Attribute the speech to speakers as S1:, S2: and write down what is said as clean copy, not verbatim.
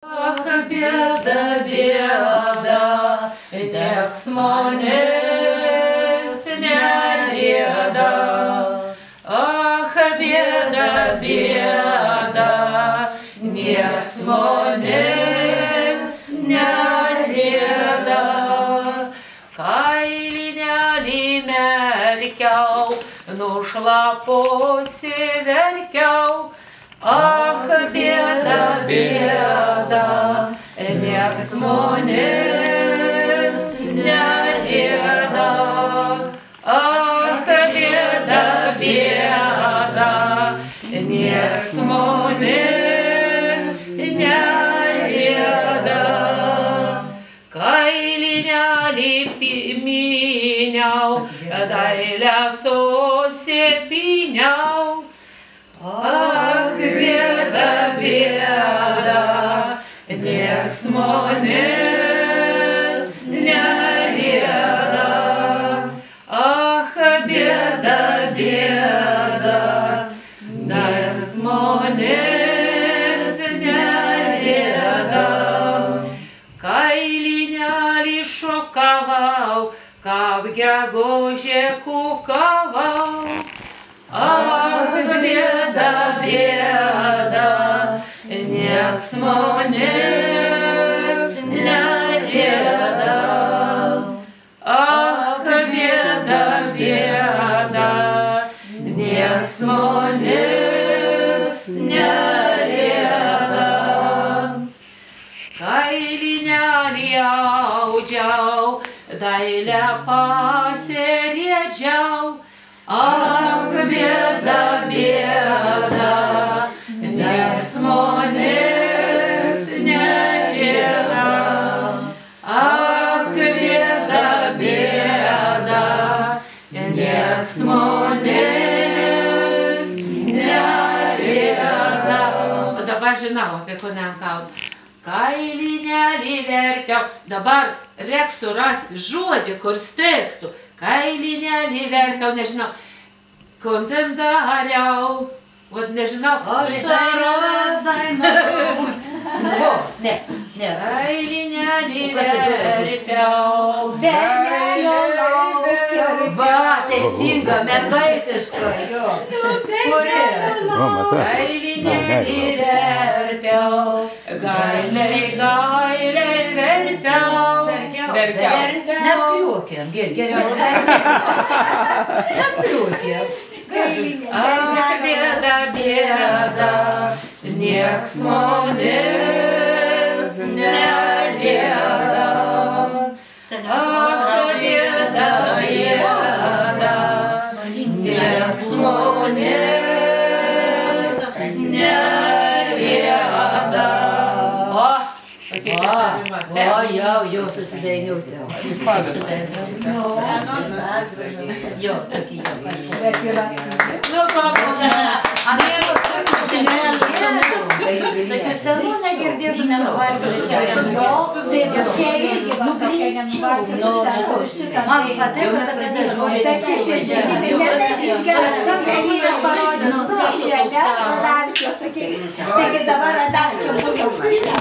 S1: Ach, bėda, bėda, teks manęs nerieda. Ach, bėda, bėda, nieks manęs nerieda. Kailinelį merkiau, nušlapusi verkiau. Ach, bėda, bėda, nieks manęs nerieda. Ach, bėda, bėda, nieks manęs nerieda. Kailinelį myniau, dailę susipyniau. Ach, bėda, bėda, nieks manęs nerieda. Ach, bėda, bėda, nieks manęs nerieda. Kailinelį šokavau, kaip gegužė kukavau. Ach, bėda, bėda, nieks manęs nerieda. Ach, bėda, bėda, nieks manęs nerieda. Kailinelį audžiau, dailę pasiriedžiau. Ach, bėda, bėda, nieks manęs nerieda. Ach, bėda, bėda, nieks manęs nerieda. O dabar žinau, apie ko nenkau. Kailinelį verkiau. Dabar reiks surasti žodį, kur stiktų. Kailinelį verkiau, nežinau, kom ten dariau, vat nežinau.
S2: Aš saras dainavau. Ne.
S1: Kailinelį verkiau.
S2: Bernelio laukiau. Va, teisinga, mergaitiška. Kuri?
S1: Kailinelį verkiau, gailiai, gailiai verkiau.
S2: Neapkriuokiam, geriau neapkriuokiam.
S1: Ach, bėda, bėda, nieks manęs nerieda. Ach, bėda, bėda, nieks manęs nerieda. Jau susidainiausi. Jo, tokį jau. Nu, kokia čia? Tokių senų negirdėtų nenuvargti. Čia irgi man patiko, kad tada žodžiai
S3: Taigi dabar dar čia bus ausinė.